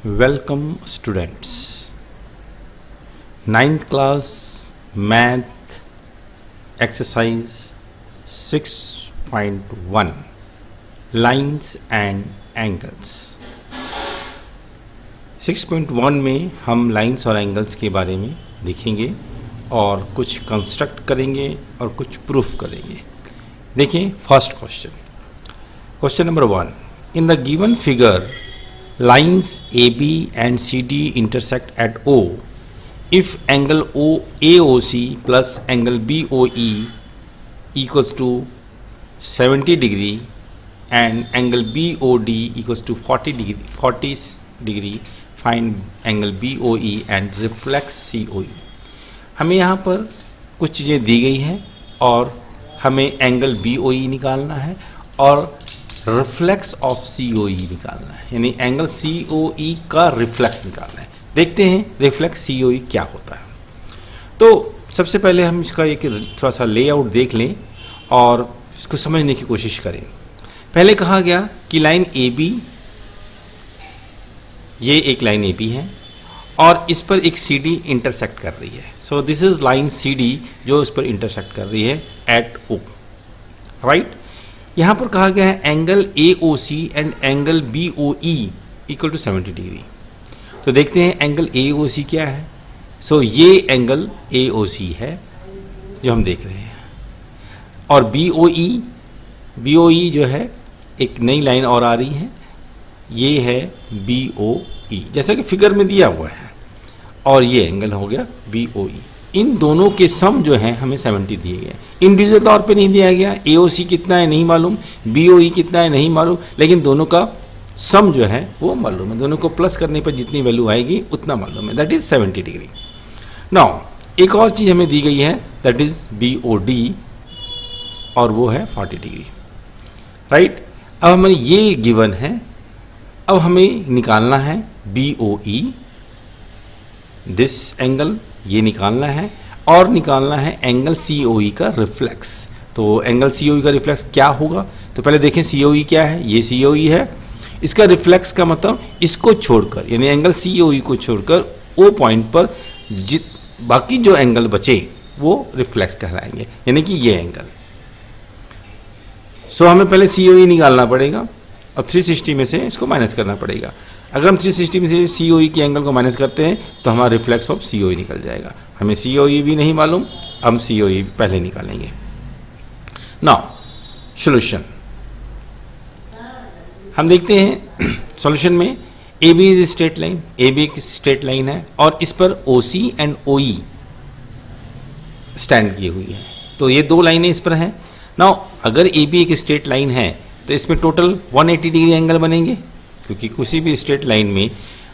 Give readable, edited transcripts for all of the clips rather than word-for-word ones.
Welcome students. 9th class math exercise 6.1 lines and angles. 6.1 में हम lines और angles के बारे में देखेंगे और कुछ कंस्ट्रक्ट करेंगे और कुछ प्रूफ करेंगे. देखिए first question number 1. In the given figure lines AB and CD intersect at O if angle AOC plus angle BOE equals to 70 degree and angle BOD equals to 40 degree find angle BOE and reflex COE. हमें यहाँ पर कुछ चीज़ें दी गई हैं और हमें angle BOE निकालना है और रिफ्लेक्स ऑफ COE निकालना है, यानी एंगल COE का रिफ्लेक्स निकालना है. देखते हैं रिफ्लेक्स COE क्या होता है. तो सबसे पहले हम इसका एक थोड़ा सा लेआउट देख लें और इसको समझने की कोशिश करें. पहले कहा गया कि लाइन AB, ये एक लाइन AB है और इस पर एक CD इंटरसेक्ट कर रही है. So this is line CD जो इस पर इंटरसेक्ट कर रही है एट O, राइट. यहाँ पर कहा गया है angle AOC and angle BOE equal to 70 degree. तो देखते हैं एंगल AOC क्या है. सो ये एंगल AOC है जो हम देख रहे हैं और BOE जो है एक नई लाइन और आ रही है, ये है BOE जैसा कि फिगर में दिया हुआ है और ये एंगल हो गया BOE. इन दोनों के सम जो हैं हमें 70 दिए गए. इंडिविजुअल तौर पे नहीं दिया गया. AOC कितना है नहीं मालूम, BOE कितना है नहीं मालूम, लेकिन दोनों का सम जो है वो मालूम है. दोनों को प्लस करने पर जितनी वैल्यू आएगी उतना मालूम है, दैट इज 70 डिग्री. नाउ एक और चीज़ हमें दी गई है दैट इज BOD और वो है 40 डिग्री, राइट. अब हमें ये गिवन है. अब हमें निकालना है BOE, दिस एंगल ये निकालना है और निकालना है एंगल COE का रिफ्लेक्स. तो एंगल COE का रिफ्लेक्स क्या होगा. तो पहले देखें COE क्या है. ये COE है. इसका रिफ्लेक्स का मतलब इसको छोड़कर यानी एंगल COE को छोड़कर O पॉइंट पर बाकी जो एंगल बचे वो रिफ्लेक्स कहलाएंगे, यानी कि ये एंगल. सो हमें पहले COE निकालना पड़ेगा और 360 में से इसको माइनस करना पड़ेगा. अगर हम 360 में से COE के एंगल को माइनस करते हैं तो हमारा रिफ्लेक्स ऑफ COE निकल जाएगा. हमें COE भी नहीं मालूम, हम COE पहले निकालेंगे. नाउ सॉल्यूशन हम देखते हैं. सॉल्यूशन में AB is straight line, AB एक स्ट्रेट लाइन है और इस पर OC एंड OE स्टैंड की हुई है. तो ये दो लाइनें इस पर हैं. नाउ अगर AB एक स्ट्रेट लाइन है तो इसमें टोटल 180 डिग्री एंगल बनेंगे, क्योंकि किसी भी स्ट्रेट लाइन में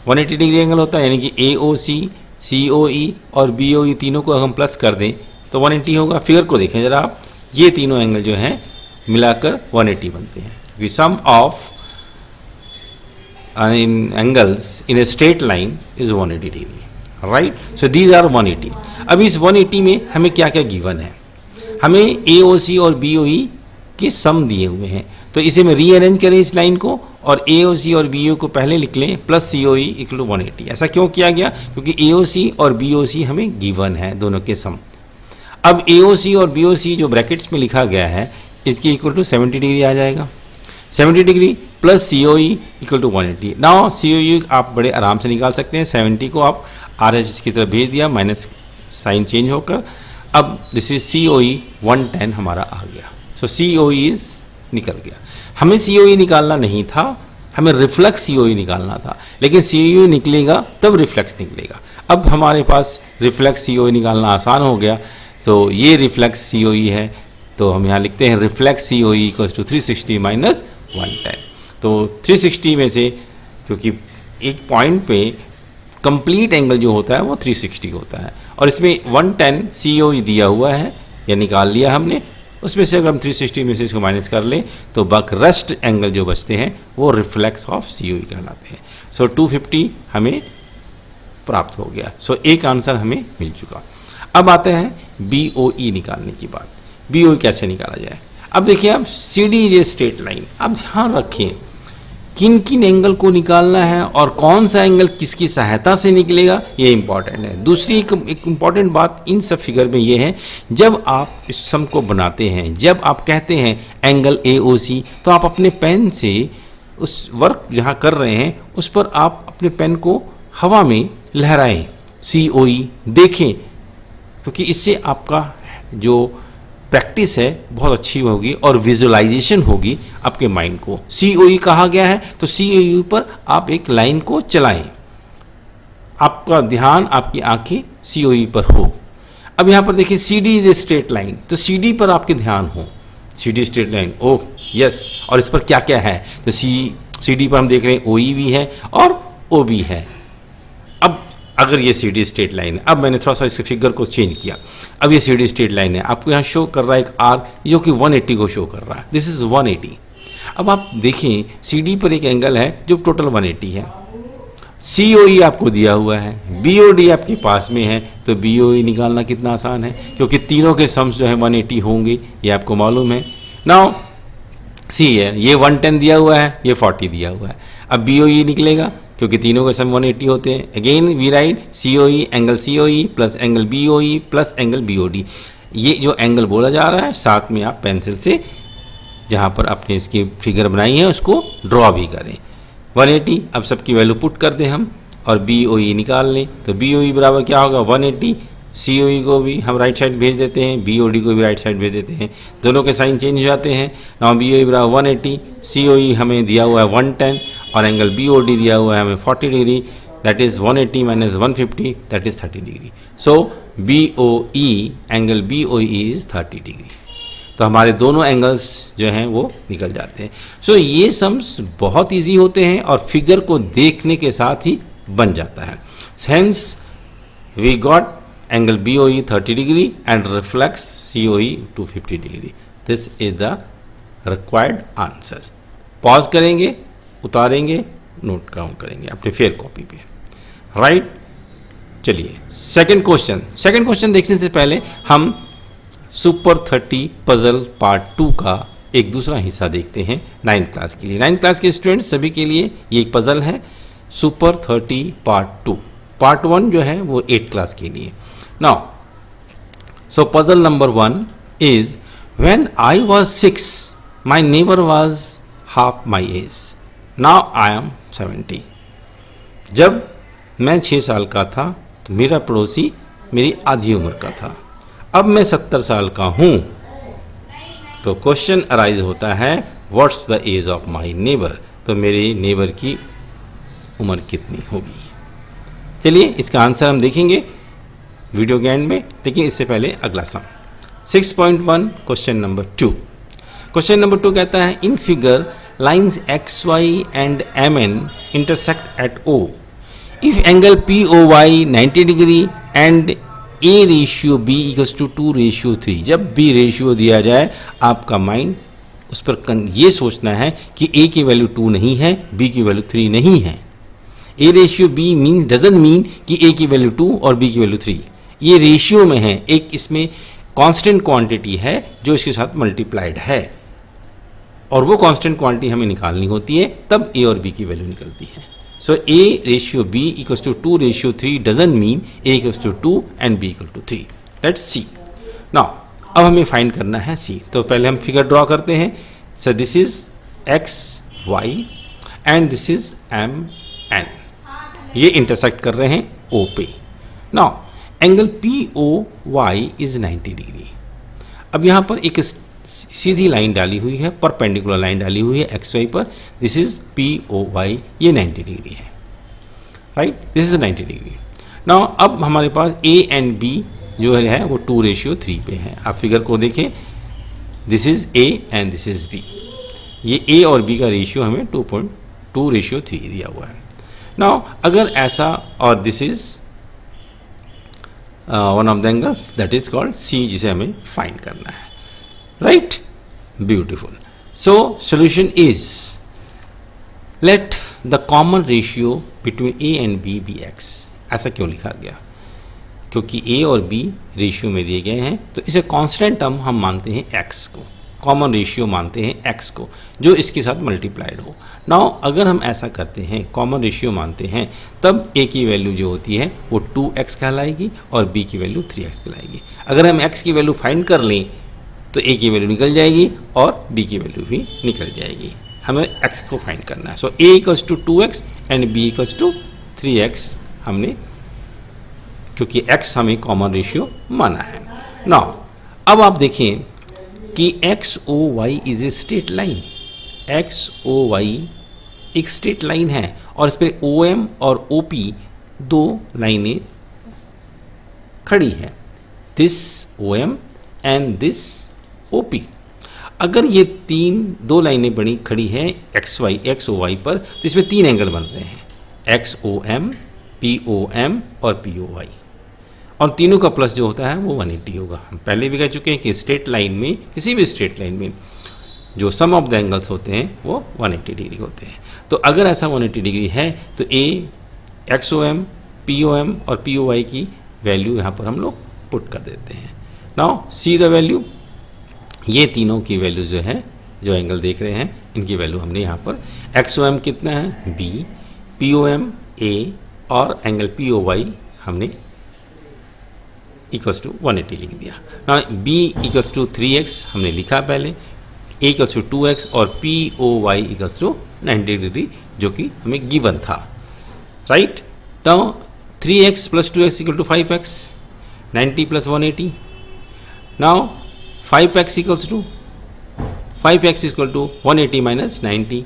180 डिग्री एंगल होता है, यानी कि AOC, COE और BOE तीनों को हम प्लस कर दें तो 180 होगा. फिगर को देखें जरा आप, ये तीनों एंगल जो हैं मिलाकर 180 बनते हैं. We sum of angles in a straight line is 180 degree, right. So these are 180. अब इस 180 में हमें क्या क्या गिवन है. हमें AOC और BOE के सम दिए हुए हैं. तो इसे मैं रीअरेंज करें इस लाइन को और AOC और BOE को पहले लिख लें प्लस COE इक्वल टू 180. ऐसा क्यों किया गया, क्योंकि AOC और BOC हमें गिवन है दोनों के सम. अब AOC और BOC जो ब्रैकेट्स में लिखा गया है इसकी इक्वल टू 70 डिग्री आ जाएगा. 70 degree plus COE equal to 180. Now COE आप बड़े आराम से निकाल सकते हैं. 70 को आप RHS की तरफ भेज दिया, माइनस साइन चेंज होकर. अब दिस इज COE 110 हमारा आ गया. सो COE इज निकल गया. हमें COE निकालना नहीं था, हमें रिफ्लेक्स COE निकालना था, लेकिन COE निकलेगा तब रिफ्लेक्स निकलेगा. अब हमारे पास रिफ्लेक्स COE निकालना आसान हो गया. तो ये रिफ्लेक्स COE है, तो हम यहाँ लिखते हैं reflex COE equals to 360 minus 110. तो 360 में से, क्योंकि एक पॉइंट पे कंप्लीट एंगल जो होता है वो 360 होता है और इसमें 110 COE दिया हुआ है या निकाल लिया हमने. उसमें से अगर हम 360 में से इसको माइनस कर लें तो बाकी रेस्ट एंगल जो बचते हैं वो रिफ्लेक्स ऑफ COE कहलाते हैं. सो 250 हमें प्राप्त हो गया. सो एक आंसर हमें मिल चुका. अब आते हैं BOE निकालने की बात. BOE कैसे निकाला जाए. अब देखिए आप CD ये स्ट्रेट लाइन, आप ध्यान रखें किन किन एंगल को निकालना है और कौन सा एंगल किसकी सहायता से निकलेगा, ये इंपॉर्टेंट है। दूसरी एक इम्पॉर्टेंट बात इन सब फिगर में ये है, जब आप इस सम को बनाते हैं, जब आप कहते हैं एंगल AOC, तो आप अपने पेन से उस वर्क जहाँ कर रहे हैं उस पर आप अपने पेन को हवा में लहराएं, COE देखें, क्योंकि इससे आपका जो प्रैक्टिस है बहुत अच्छी होगी और विजुअलाइजेशन होगी आपके माइंड को। COE कहा गया है तो COE पर आप एक लाइन को चलाएं, आपका ध्यान, आपकी आंखें COE पर हो। अब यहाँ पर देखिए CD is a straight line, तो CD पर आपके ध्यान हो, CD straight line, oh yes, और इस पर क्या क्या है, तो CD पर हम देख रहे हैं OE भी है और OB है। अब अगर ये CD स्ट्रेट लाइन है, अब मैंने थोड़ा सा इसके फिगर को चेंज किया, अब ये CD स्ट्रेट लाइन है, आपको यहाँ शो कर रहा है एक R जो कि 180 को शो कर रहा है, दिस इज 180। अब आप देखें CD पर एक एंगल है जो टोटल 180 है, COE आपको दिया हुआ है, BOD आपके पास में है, तो BOE निकालना कितना आसान है, क्योंकि तीनों के सम्स जो है 180 होंगे, ये आपको मालूम है। नाउ सी है, ये 110 दिया हुआ है, ये 40 दिया हुआ है, अब BOE निकलेगा क्योंकि तीनों के सम 180 होते हैं। Again we write COE angle COE plus angle BOE plus angle BOD। ये जो एंगल बोला जा रहा है साथ में आप पेंसिल से जहाँ पर आपने इसकी फिगर बनाई है उसको ड्रॉ भी करें। 180, अब सबकी वैल्यू पुट कर दें हम और BOE निकाल लें, तो BOE बराबर क्या होगा 180, COE को भी हम राइट साइड भेज देते हैं, BOD को भी राइट साइड भेज देते हैं, दोनों के साइन चेंज हो जाते हैं। नाउ BOE बराबर 180, COE हमें दिया हुआ है 110 और एंगल BOD दिया हुआ है हमें 40 degree, that is 180 minus 150, that is 30 degree. So BOE angle BOE is 30 degree. तो हमारे दोनों एंगल्स जो हैं वो निकल जाते हैं। सो ये सम्स बहुत इजी होते हैं और फिगर को देखने के साथ ही बन जाता है। Hence we got angle BOE 30 degree and reflex COE 250 degree. This is the required answer. Pause करेंगे, उतारेंगे, नोट डाउन करेंगे अपने फेयर कॉपी पे, राइट। चलिए सेकंड क्वेश्चन देखने से पहले हम सुपर 30 पजल पार्ट 2 का एक दूसरा हिस्सा देखते हैं 9th क्लास के लिए। 9th क्लास के स्टूडेंट्स सभी के लिए ये एक पजल है, सुपर 30 पार्ट 2। पार्ट 1 जो है वो 8th क्लास के लिए। Now so puzzle number 1 is when I was 6 my neighbour was half my age, now I am 70। जब मैं 6 साल का था तो मेरा पड़ोसी मेरी आधी उम्र का था, अब मैं 70 साल का हूं। तो क्वेश्चन अराइज होता है what's the age of my neighbour, तो मेरे नेबर की उम्र कितनी होगी। चलिए इसका आंसर हम देखेंगे वीडियो के एंड में, लेकिन इससे पहले अगला सम 6.1 क्वेश्चन नंबर 2। क्वेश्चन नंबर 2 कहता है in figure lines XY and MN intersect at O. If angle POY 90 degree and A ratio B equals to 2 ratio 3, जब B रेशियो दिया जाए आपका माइंड उस पर ये सोचना है कि A की वैल्यू 2 नहीं है, B की वैल्यू 3 नहीं है। A ratio B mean doesn't mean कि A की वैल्यू 2 और B की वैल्यू 3, ये रेशियो में है, एक इसमें कांस्टेंट क्वांटिटी है जो इसके साथ मल्टीप्लाइड है और वो कांस्टेंट क्वांटिटी हमें निकालनी होती है, तब A और B की वैल्यू निकलती है। So A ratio B equals to 2 ratio 3 doesn't mean A equals to 2 and B equal to 3। Let's see. Now अब हमें फाइंड करना है C, तो पहले हम फिगर ड्रॉ करते हैं। So this is X Y and this is M N, ये इंटरसेक्ट कर रहे हैं O पे। Now angle POY is 90 degree. अब यहाँ पर एक सीधी लाइन डाली हुई है, परपेंडिकुलर लाइन डाली हुई है XY पर, दिस इज POY, ये 90 डिग्री है, right, this is 90 degree. Now अब हमारे पास A एंड B जो है वो 2 रेशियो 3 पे है। आप फिगर को देखें, this is A and this is B, ये A और B का रेशियो हमें 2.2 रेशियो 3 दिया हुआ है। नाउ अगर ऐसा, और this is one of the angles that is called C, जिसे हमें फाइंड करना है, right? Beautiful. So solution is, let the common ratio between A and B be X. ऐसा क्यों लिखा गया? क्योंकि A और B रेशियो में दिए गए हैं, तो इसे कांस्टेंट टर्म हम मानते हैं X को, कॉमन रेशियो मानते हैं x को जो इसके साथ मल्टीप्लाइड हो। नाउ अगर हम ऐसा करते हैं, कॉमन रेशियो मानते हैं, तब a की वैल्यू जो होती है वो 2x कहलाएगी और b की वैल्यू 3x कहलाएगी। अगर हम x की वैल्यू फाइंड कर लें तो a की वैल्यू निकल जाएगी और b की वैल्यू भी निकल जाएगी। हमें x को फाइंड करना है। So a equals to 2x and b equals to 3x हमने, क्योंकि x हमें कॉमन रेशियो माना है। नाउ अब आप देखें कि X O Y is a straight line. X O Y एक स्ट्रेट लाइन है और इस पर ओ एम और ओ पी दो लाइनें खड़ी हैं, this O M and this O P. अगर ये दो लाइनें बड़ी खड़ी हैं एक्स ओ वाई पर, तो इसमें 3 एंगल बन रहे हैं, X O M, P O M और पी ओ वाई, और तीनों का प्लस जो होता है वो 180 होगा। हम पहले भी कह चुके हैं कि स्ट्रेट लाइन में, किसी भी स्ट्रेट लाइन में जो सम ऑफ द एंगल्स होते हैं वो 180 डिग्री होते हैं। तो अगर ऐसा 180 डिग्री है तो A X O M, P O M और पी ओ वाई की वैल्यू यहाँ पर हम लोग पुट कर देते हैं। नाउ सी द वैल्यू, ये तीनों की वैल्यू जो है, जो एंगल देख रहे हैं इनकी वैल्यू हमने यहाँ पर, एक्स ओ एम कितना है B, P O M A और एंगल पी ओ वाई हमने इक्वल्स टू 180 लिख दिया। ना b इक्वल्स टू 3x हमने लिखा पहले, a इक्वल्स टू 2x और P O Y equals to 90 degree जो कि हमें गिवन था, right. Now 3x plus 2x equal to 5x, 90 plus 180। Now 5x equals to 5x equal to 180 minus 90,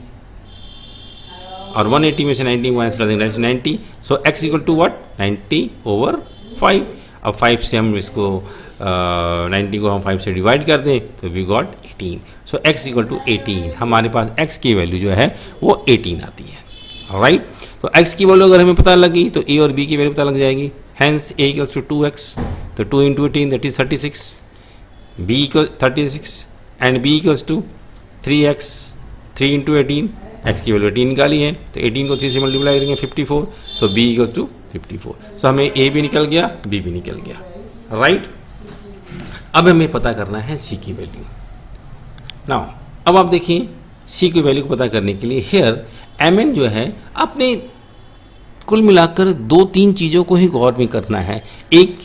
और 180 में से 90 माइनस कर देंगे 90। So x equal to what 90 over 5। अब 5 से हम इसको 90 को हम 5 से डिवाइड कर दें तो we got 18। So x equal to 18, हमारे पास x की वैल्यू जो है वो 18 आती है, राइट। तो x की वैल्यू अगर हमें पता लगी तो a और b की वैल्यू पता लग जाएगी। Hence a equals to 2x, तो 2 into 18 that is 36, b equal 36 and b equals to 3x, 3 into 18, x की वैल्यू 18 निकाली है तो 18 को 3 से मल्टीप्लाई करेंगे 54, तो b इक्वल्स टू 54। सो हमें a भी निकल गया, b भी निकल गया, राइट। अब हमें पता करना है c की वैल्यू। नाउ अब आप देखिए c की वैल्यू को पता करने के लिए हेयर mn जो है, आपने कुल मिलाकर 2-3 चीज़ों को ही गौर में करना है। एक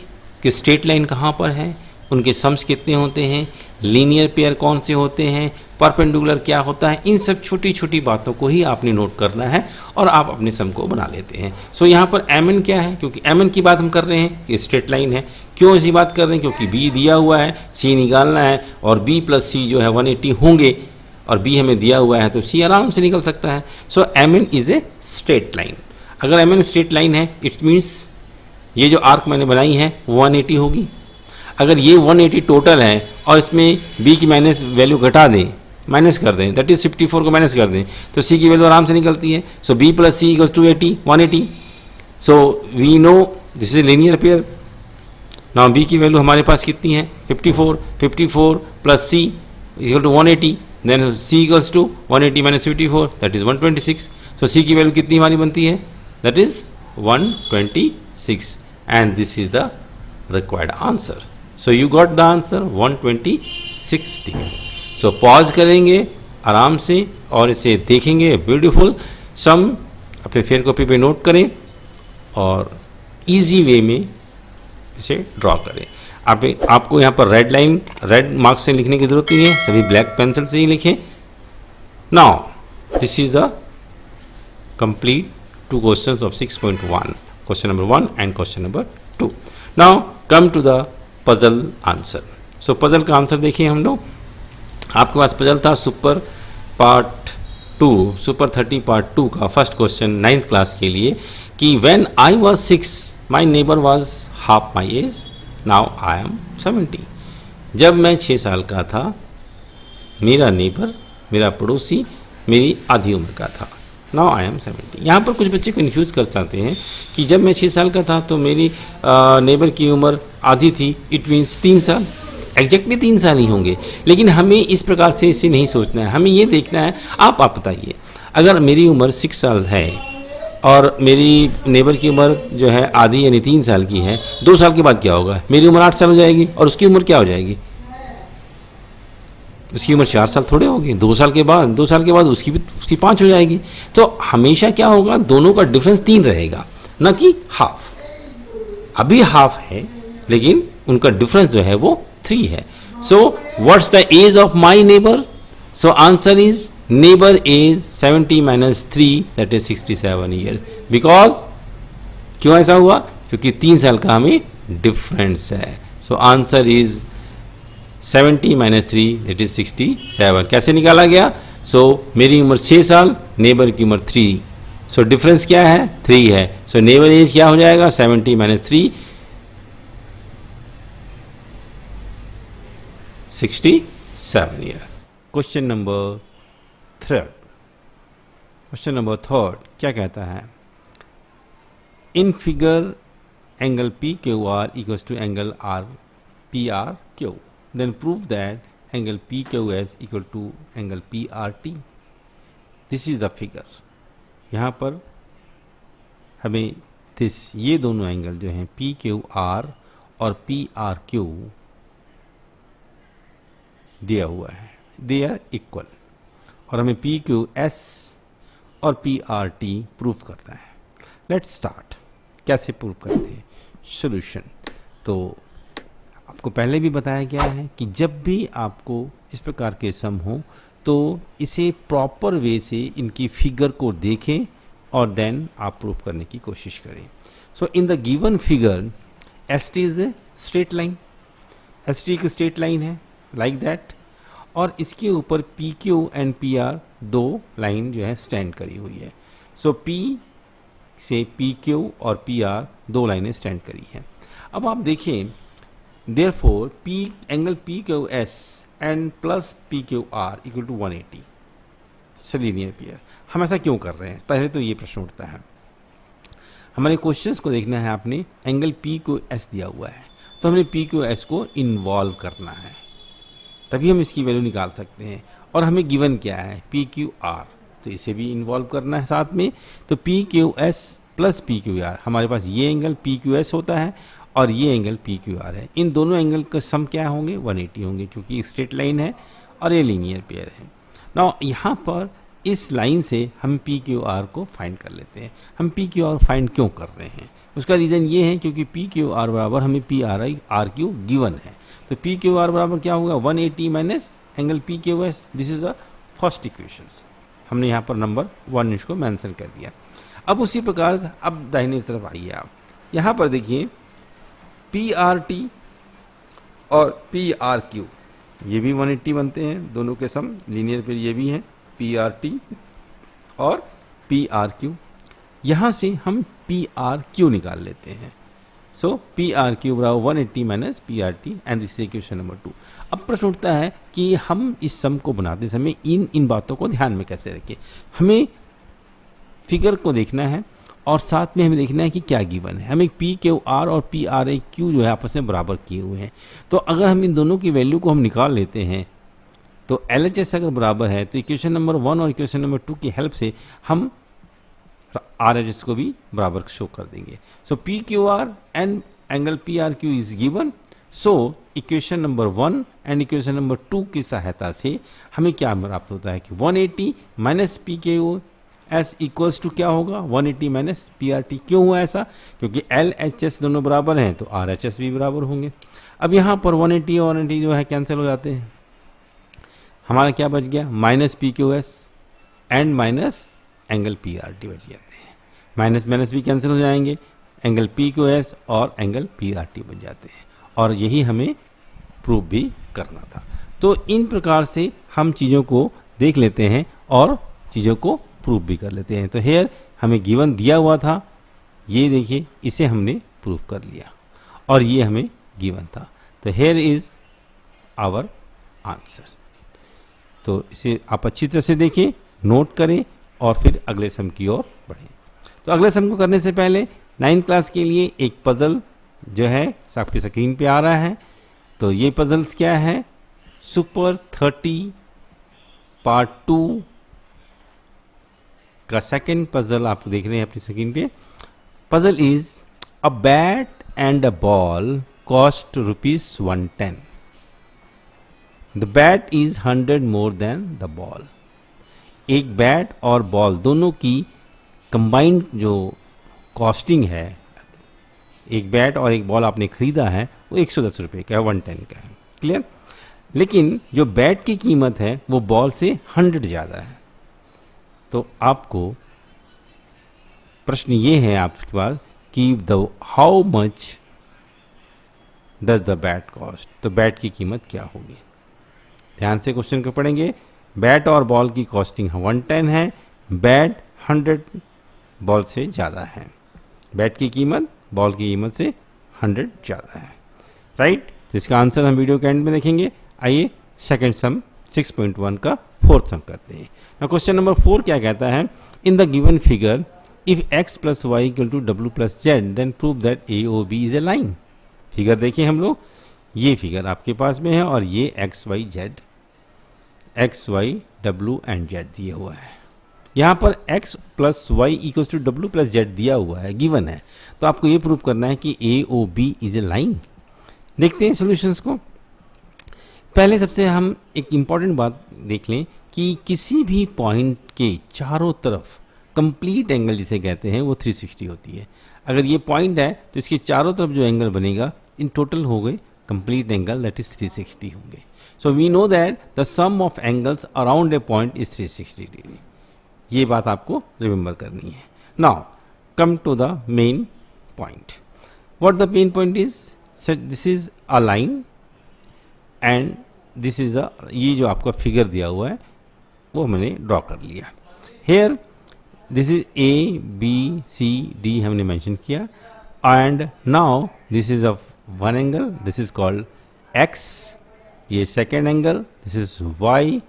कि स्ट्रेट लाइन कहाँ पर है, उनके सम्स कितने होते हैं, लीनियर पेयर कौन से होते हैं, परपेंडिकुलर क्या होता है, इन सब छोटी छोटी बातों को ही आपने नोट करना है और आप अपने सम को बना लेते हैं। सो यहाँ पर mn क्या है, क्योंकि mn की बात हम कर रहे हैं कि स्ट्रेट लाइन है। क्यों ऐसी बात कर रहे हैं, क्योंकि b दिया हुआ है, c निकालना है और b प्लस c जो है 180 होंगे और b हमें दिया हुआ है तो c आराम से निकल सकता है। सो mn is a straight line. अगर mn स्ट्रेट लाइन है इट्स मीन्स ये जो आर्क मैंने बनाई है 180 होगी। अगर ये 180 टोटल है और इसमें b की माइनस वैल्यू घटा दें, माइनस कर दें, दैट इज 54 को माइनस कर दें तो c की वैल्यू आराम से निकलती है। So b plus c equals to 180। So we know this is linear pair. Now b की वैल्यू हमारे पास कितनी है 54 plus c equal to 180, then c equals to 180 minus 54 that is 126। So c की वैल्यू कितनी हमारी बनती है, that is 126 and this is the required answer. So you got the answer 126 degree. So pause करेंगे आराम से और इसे देखेंगे, ब्यूटीफुल सम अपने फेयर कॉपी पे नोट करें और इजी वे में इसे ड्रॉ करें। आपको यहाँ पर रेड मार्क्स से लिखने की ज़रूरत नहीं है, सभी ब्लैक पेंसिल से ही लिखें। Now this is the complete 2 questions of 6.1, question number 1 and question number 2। Now come to the puzzle answer. So puzzle का आंसर देखिए हम लोग, आपके पास पजल था सुपर 30 पार्ट 2 का फर्स्ट क्वेश्चन 9th क्लास के लिए कि when I was 6 my neighbour was half my age, now I am 70। जब मैं 6 साल का था मेरा नेबर, मेरा पड़ोसी मेरी आधी उम्र का था, नाउ आई एम 70। यहाँ पर कुछ बच्चे कन्फ्यूज़ कर सकते हैं कि जब मैं 6 साल का था तो मेरी नेबर की उम्र आधी थी, इट मीन्स 3 साल। एग्जैक्टली 3 साल ही होंगे, लेकिन हमें इस प्रकार से इसे नहीं सोचना है। हमें ये देखना है, आप बताइए अगर मेरी उम्र 6 साल है और मेरी नेबर की उम्र जो है आधी यानी 3 साल की है, 2 साल के बाद क्या होगा, मेरी उम्र 8 साल हो जाएगी और उसकी उम्र क्या हो जाएगी, उसकी उम्र 4 साल थोड़े होगी, 2 साल के बाद उसकी 5 हो जाएगी। तो हमेशा क्या होगा, दोनों का डिफरेंस 3 रहेगा, ना कि हाफ। अभी हाफ है लेकिन उनका डिफरेंस जो है वो 3 है। So what's the age of my neighbour? So answer is neighbour age 70 - 3 that is 67 year. Because क्यों ऐसा हुआ? क्योंकि 3 साल का हमें डिफरेंस है। सो आंसर इज 70 - 3 दैट इज 67। कैसे निकाला गया? सो मेरी उम्र 6 साल, नेबर की उम्र 3, सो डिफरेंस क्या है? 3 है। सो नेबर एज क्या हो जाएगा? 70 - 3 67 ईयर। क्वेश्चन नंबर 3 क्या कहता है? In figure angle P Q R equals to angle R P R Q, then prove that angle P Q S equal to angle P R T. This is the figure. यहाँ पर हमें ये दोनों angle जो हैं P Q R और P R Q दिया हुआ है, दे आर इक्वल, और हमें पी क्यू एस और पी आर टी प्रूव करना है। Let's start. कैसे प्रूव करते हैं? सॉल्यूशन। तो आपको पहले भी बताया गया है कि जब भी आपको इस प्रकार के सम हो तो इसे प्रॉपर वे से इनकी फिगर को देखें और देन आप प्रूव करने की कोशिश करें। So in the given figure S T is a straight line, S T एक स्ट्रेट लाइन है लाइक दैट, और इसके ऊपर P Q and P R 2 line जो है स्टैंड करी हुई है। सो पी से पी क्यू और पी आर 2 लाइनें स्टैंड करी हैं। अब आप देखें, therefore P angle P Q S and plus P Q R equal to 180 linear pair. हम ऐसा क्यों कर रहे हैं? पहले तो ये प्रश्न उठता है। हमारे क्वेश्चंस को देखना है, आपने एंगल पी क्यू एस दिया हुआ है तो हमें पी क्यू एस को इन्वॉल्व करना है, तभी हम इसकी वैल्यू निकाल सकते हैं। और हमें गिवन क्या है? पी क्यू आर, तो इसे भी इन्वॉल्व करना है साथ में। तो P Q S plus P Q are, हमारे पास ये एंगल पी क्यू एस होता है और ये एंगल पी क्यू आर है। इन दोनों एंगल का सम क्या होंगे? 180 होंगे, क्योंकि स्ट्रेट लाइन है और ये लीनियर पेयर है। नाउ यहाँ पर इस लाइन से हम पी क्यू आर को फाइंड कर लेते हैं। हम पी क्यू आर फाइंड क्यों कर रहे हैं? उसका रीज़न ये है क्योंकि पी क्यू आर बराबर हमें P R I R Q given है। तो पी क्यू आर बराबर क्या होगा? 180 minus angle P Q S. This is the first equations. हमने यहाँ पर नंबर 1 इसको मेंशन कर दिया। अब उसी प्रकार अब दाहिने तरफ आइए आप, यहाँ पर देखिए पी आर टी और पी आर क्यू ये भी 180 बनते हैं, दोनों के सम लीनियर पे ये भी हैं पी आर टी और पी आर क्यू। यहाँ से हम पी आर क्यू निकाल लेते हैं। सो पी आर क्यू बराबर 180 minus P R T and this is equation number 2। अब प्रश्न उठता है कि हम इस सम को बनाते समय इन बातों को ध्यान में कैसे रखें। हमें फिगर को देखना है और साथ में हमें देखना है कि क्या गिवन है। हमें पी क्यू आर और पी आर ए क्यू जो है आपस में बराबर किए हुए हैं। तो अगर हम इन दोनों की वैल्यू को हम निकाल लेते हैं तो एल एच एस अगर बराबर है तो इक्वेशन नंबर 1 और इक्वेशन नंबर 2 की हेल्प से हम आर एच एस को भी बराबर शो कर देंगे। So P Q R and angle P R Q is given. So equation number 1 and equation number 2 की सहायता से हमें क्या प्राप्त होता है कि 180 minus P Q S equals to क्या होगा? 180 माइनस पी आर टी। क्यों हुआ ऐसा? क्योंकि एल एच एस दोनों बराबर हैं तो आर एच एस भी बराबर होंगे। अब यहाँ पर 180 और 180 जो है कैंसिल हो जाते हैं। हमारा क्या बच गया? Minus P Q S and minus angle P R T बच जाते हैं। माइनस माइनस भी कैंसिल हो जाएंगे, एंगल पी क्यू एस और एंगल पी आर टी बन जाते हैं। और यही हमें प्रूव भी करना था। तो इन प्रकार से हम चीज़ों को देख लेते हैं और चीज़ों को प्रूव भी कर लेते हैं। तो हेयर हमें गिवन दिया हुआ था, ये देखिए इसे हमने प्रूव कर लिया और ये हमें गिवन था। तो हेयर इज आवर आंसर। तो इसे आप अच्छी तरह से देखें, नोट करें और फिर अगले सम की ओर बढ़ें। तो अगले सम को करने से पहले 9th क्लास के लिए एक पजल जो है आपकी स्क्रीन पे आ रहा है। तो ये पजल्स क्या है? सुपर 30 पार्ट 2 का सेकंड पजल आप देख रहे हैं अपनी स्क्रीन पे। Puzzle is a bat and a ball cost ₹110। The bat is 100 more then the ball. एक बैट और बॉल दोनों की कंबाइंड जो कॉस्टिंग है, एक बैट और एक बॉल आपने खरीदा है वो 110 रुपये का है, 110 का है, क्लियर। लेकिन जो बैट की कीमत है वो बॉल से 100 ज़्यादा है। तो आपको प्रश्न ये है आपके पास कि the how much does the bat cost, तो बैट की कीमत क्या होगी। ध्यान से क्वेश्चन को पढ़ेंगे। बैट और बॉल की कॉस्टिंग 110 है, बैट 100 बॉल से ज़्यादा है। बैट की कीमत बॉल की कीमत से 100 ज़्यादा है, राइट। तो इसका आंसर हम वीडियो के एंड में देखेंगे। आइए सेकंड सम 6.1 का फोर्थ सम करते हैं। क्वेश्चन नंबर 4 क्या कहता है, in the given figure if x plus Y equal to W plus Z then prove that A O B is a line. Figure देखिए हम लोग, ये फिगर आपके पास में है और ये X Y Z, X Y W and Z दिया हुआ है। यहाँ पर x plus Y equal to W plus Z दिया हुआ है, गिवन है। तो आपको ये प्रूव करना है कि A O B is a line. देखते हैं सॉल्यूशंस को। पहले सबसे हम एक इम्पॉर्टेंट बात देख लें कि किसी भी पॉइंट के चारों तरफ कंप्लीट एंगल जिसे कहते हैं वो 360 होती है। अगर ये पॉइंट है तो इसके चारों तरफ जो एंगल बनेगा इन टोटल हो गए कंप्लीट एंगल, दैट इज 360 होंगे। So we know that the sum of angles around a point is 360 degree. ये बात आपको रिमेंबर करनी है। Now come to the main point. What the main point is, this is a line and this is a, ये जो आपका figure दिया हुआ है वो मैंने ड्रॉ कर लिया। Here this is A B C D हमने मेंशन किया and now this is a one angle, this is called X, ये second angle, this is Y,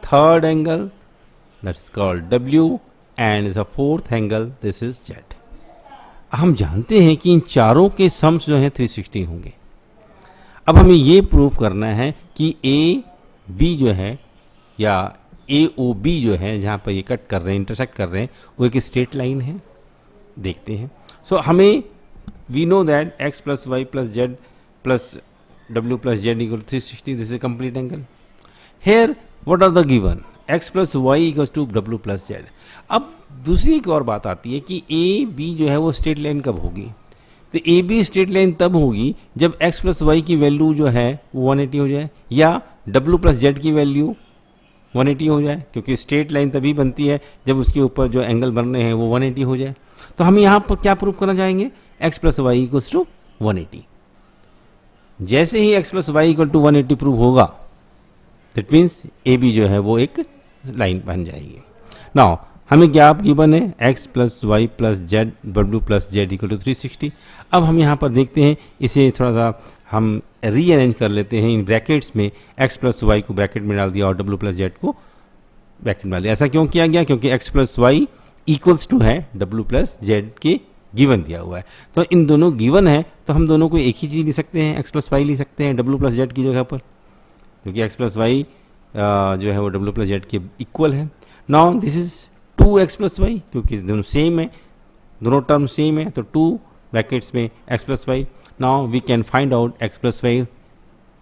third angle that is called W and is a fourth angle, this is Z. हम जानते हैं कि इन चारों के sums जो हैं 360 होंगे। अब हमें ये प्रूव करना है कि ए बी जो है या ए ओ बी जो है जहाँ पर ये कट कर रहे हैं, इंटरसेक्ट कर रहे हैं, वो एक स्ट्रेट लाइन है। देखते हैं। सो हमें we know that x plus y plus z plus डब्ल्यू plus z equal 360, this is complete angle. Here what are the given, x plus Y equal to W plus z. अब दूसरी एक और बात आती है कि ए बी जो है वो स्ट्रेट लाइन कब होगी। तो ए बी स्ट्रेट लाइन तब होगी जब x प्लस वाई की वैल्यू जो है वो 180 हो जाए या w प्लस जेड की वैल्यू 180 हो जाए, क्योंकि स्ट्रेट लाइन तभी बनती है जब उसके ऊपर जो एंगल बन रहे हैं वो 180 हो जाए। तो हम यहाँ पर क्या प्रूव करना चाहेंगे, x plus Y equal to 180। जैसे ही x plus Y equal to 180 prove होगा दैट मीन्स ए बी जो है वो एक लाइन बन जाएगी। नाउ हमें क्या आप गिवन है x plus y plus z डब्ल्यू प्लस जेड इक्वल टू 360। अब हम यहाँ पर देखते हैं, इसे थोड़ा सा हम रीअरेंज कर लेते हैं इन ब्रैकेट्स में। x प्लस वाई को ब्रैकेट में डाल दिया और w प्लस जेड को ब्रैकेट में डाल दिया। ऐसा क्यों किया गया, क्योंकि x plus y equals to है w प्लस जेड के गिवन दिया हुआ है। तो इन दोनों गिवन है तो हम दोनों को एक ही चीज़ लिख सकते हैं, x प्लस वाई लिख सकते हैं w प्लस जेड की जगह पर, क्योंकि x प्लस वाई जो है वो w प्लस जेड के इक्वल है। Now this is 2x plus y, क्योंकि दोनों सेम है, दोनों टर्म सेम है, तो 2 ब्रैकेट्स में x plus y. Now we can find out x plus y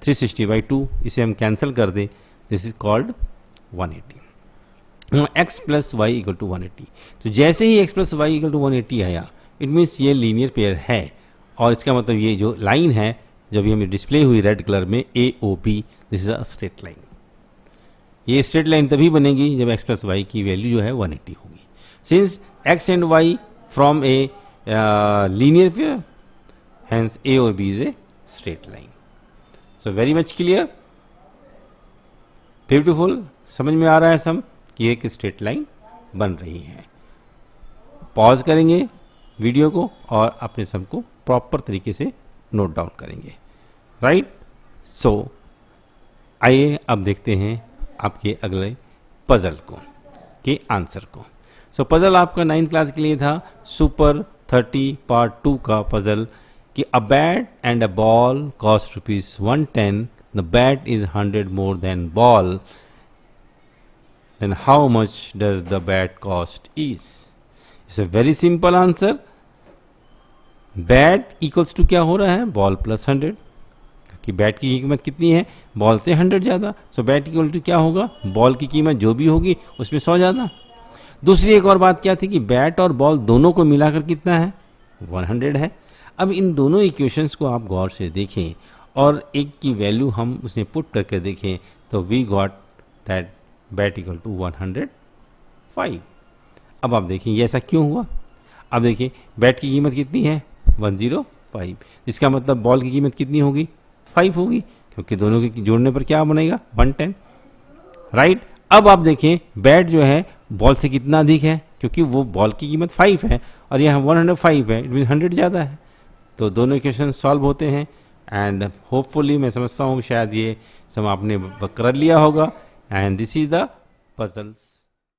360 by 2, इसे हम कैंसिल कर दें, this is called 180। x plus Y equal to 180। तो जैसे ही x plus Y equal to 180 आया इट मीन्स ये लीनियर पेयर है, और इसका मतलब ये जो लाइन है जो भी हमें डिस्प्ले हुई रेड कलर में A O B, this is a straight line. ये स्ट्रेट लाइन तभी बनेगी जब x प्लस वाई की वैल्यू जो है 180 होगी। Since x and y from a linear pair, hence a और b is a straight line. So very much clear, beautiful, समझ में आ रहा है सम कि एक स्ट्रेट लाइन बन रही है। पॉज करेंगे वीडियो को और अपने सम को प्रॉपर तरीके से नोट डाउन करेंगे, राइट। सो आइए अब देखते हैं आपके अगले पजल को के आंसर को। सो पजल आपका 9th क्लास के लिए था सुपर 30 पार्ट 2 का पजल कि a bat and a ball cost ₹110, the bat is 100 more than ball, then how much does the bat cost is. It's a very simple answer. Bat equals to क्या हो रहा है, ball plus 100, कि bat की कीमत कितनी है, ball से 100 ज़्यादा। सो बैट इक्वल टू क्या होगा, बॉल की कीमत जो भी होगी उसमें 100 ज़्यादा। दूसरी एक और बात क्या थी कि बैट और बॉल दोनों को मिलाकर कितना है, 100 है। अब इन दोनों इक्वेशंस को आप गौर से देखें और एक की वैल्यू हम उसमें पुट करके देखें तो we got that bat equal to 105। अब आप देखिए ये ऐसा क्यों हुआ। अब देखिए बैट की कीमत कितनी है, 105। इसका मतलब बॉल की कीमत कितनी होगी, 5 होगी, क्योंकि दोनों के जोड़ने पर क्या बनेगा, 110, राइट। अब आप देखें बैट जो है बॉल से कितना अधिक है, क्योंकि वो बॉल की कीमत 5 है और यहाँ 105 है, इट मीन 100 ज़्यादा है। तो दोनों इक्वेशन सॉल्व होते हैं एंड होपफुली मैं समझता हूँ शायद ये सब आपने कर लिया होगा and this is the puzzles.